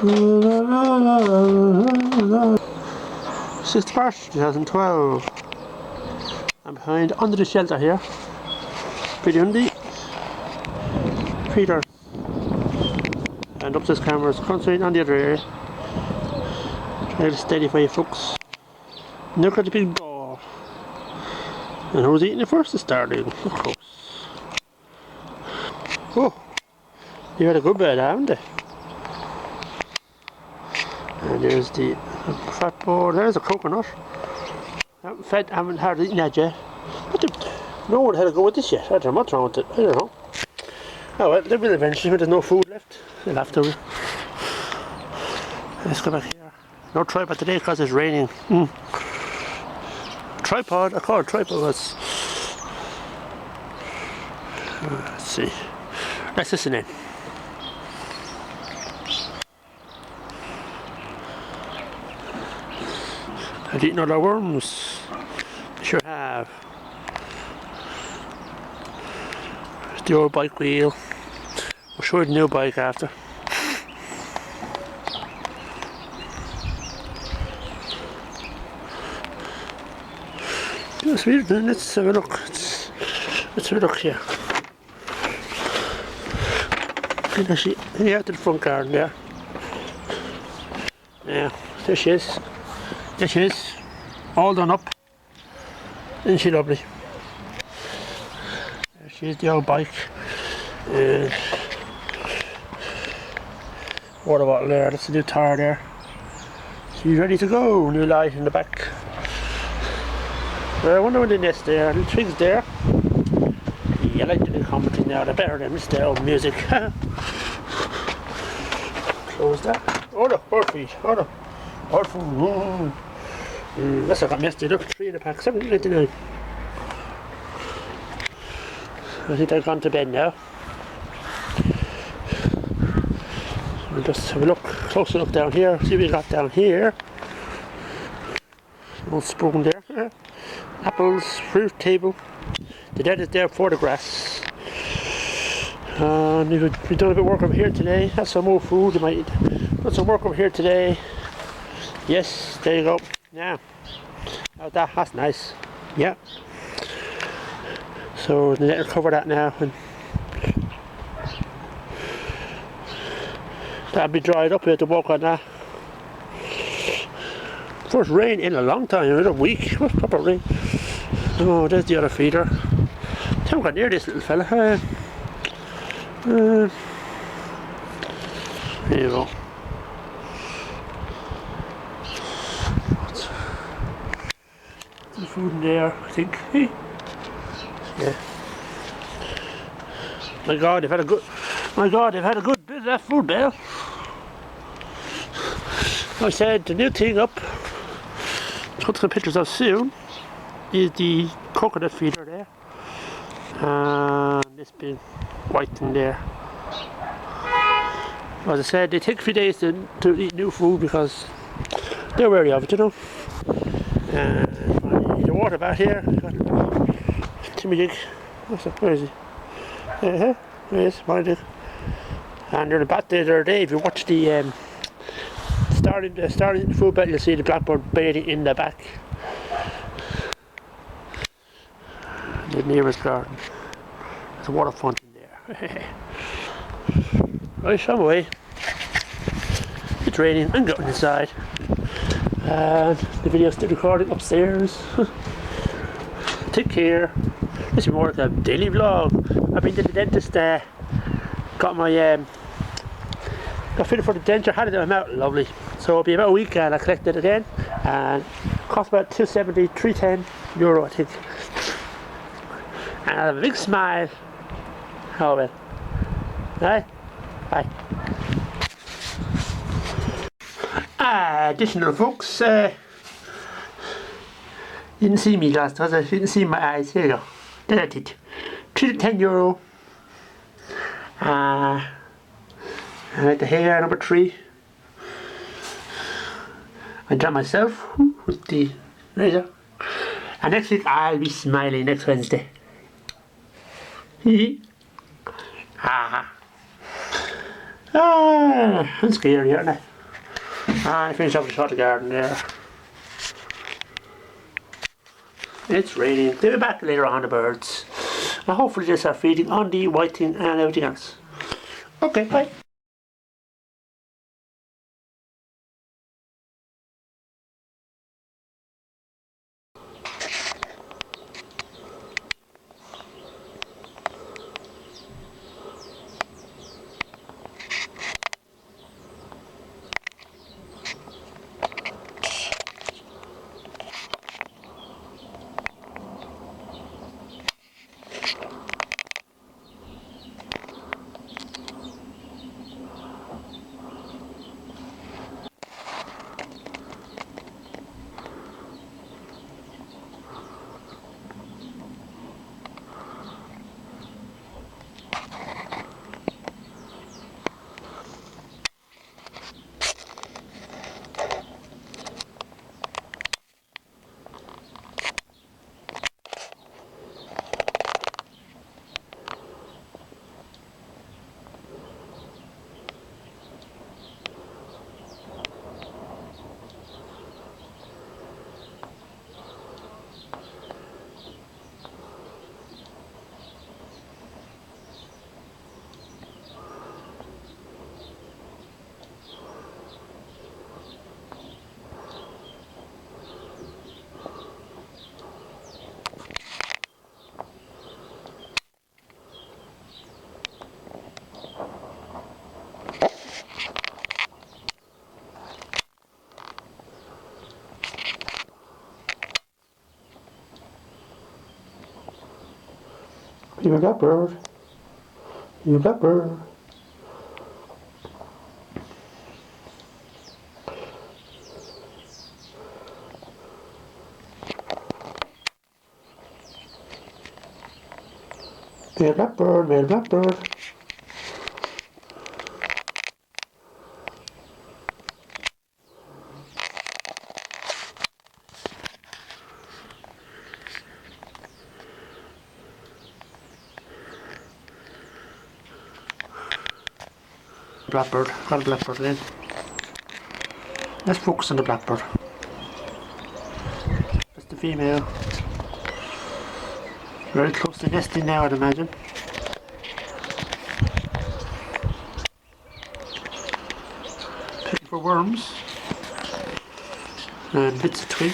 6th March 2012. I'm behind under the shelter here. Pretty windy. Peter. And upstairs cameras concentrating on the other area. Trying to steadify folks. Look at the big ball. And who's eating it first? The starling, of course. Oh, you had a good bed, haven't you? And there's the fat board. There's a coconut. I haven't hardly eaten that yet. But no one had to go with this yet. I don't know what's wrong with it. I don't know. Oh well, they will eventually when there's no food left. They'll have to. Let's go back here. No tripod today because it's raining. Tripod, I call it tripod. Let's see. Let's listen in. Have you eaten all our worms? Sure have. There's the old bike wheel. We'll show you the new bike after. Let's have a look. Let's have a look here. And actually, yeah, to the front garden there. Yeah, there she is. There she is. All done up. Isn't she lovely? There she is, the old bike. Water bottle there, that's the new tire there. She's ready to go. New light in the back. I wonder when the nest there, the twigs there. Yeah, I like the new commenting now, they're better than this old music. Close that. Oh no, bird feed. Oh no. Bird food. That's what I got messed up. 3 in the pack, $7.99. I think they've gone to bed now. We'll just have a look, closer look down here, see what we got down here. Old spoon there. Apples, fruit table. The dead is there for the grass. We've done a bit of work over here today. That's some more food. You might put some work over here today. Yes, there you go. Yeah. That's nice. Yeah. So they'll cover that now. And that'll be dried up. We have to walk on that. First rain in a long time, in a week. What's proper rain? Oh, there's the other feeder. I haven't got near this little fella. There you go. There's food in there, I think. Yeah. My God, they've had a good. My God, they've had a good bit of that food there. I said the new thing up. Put some pictures of soon. Is the coconut feeder there. And this big white thing there. As I said, they take a few days to eat new food because they're wary of it, you know. And the water back here. Timmy Dick. Where is he? There he is, my Dick. And they're about the other day, if you watch the starting food bed, you'll see the blackbird bathing in the back. The nearest garden. There's a water fountain there. Right, I'm away. It's raining, I'm going inside. And the video's still recording upstairs. Take care. This is more like a daily vlog. I've been to the dentist, got my got fitted for the denture, had it in my mouth, lovely. So it'll be about a week and I collected it again. And it cost about €2.70, €3.10 I think. And I have a big smile. Oh well. Right? Bye. Additional folks, you didn't see me last time, you didn't see my eyes. Here you go. That's it. €3 to €10. And the hair number 3. I done myself with the razor. And next week I'll be smiling next Wednesday. I'm scary, aren't I? I finished up the shot of the garden there. It's raining. They'll be back later on, the birds. And hopefully they'll start feeding on the white thing and everything else. Okay, bye. You blackbird. You blackbird. Male blackbird, male blackbird. Blackbird, got a blackbird then. Let's focus on the blackbird. That's the female. Very close to nesting now, I'd imagine. Picking for worms and bits of twig.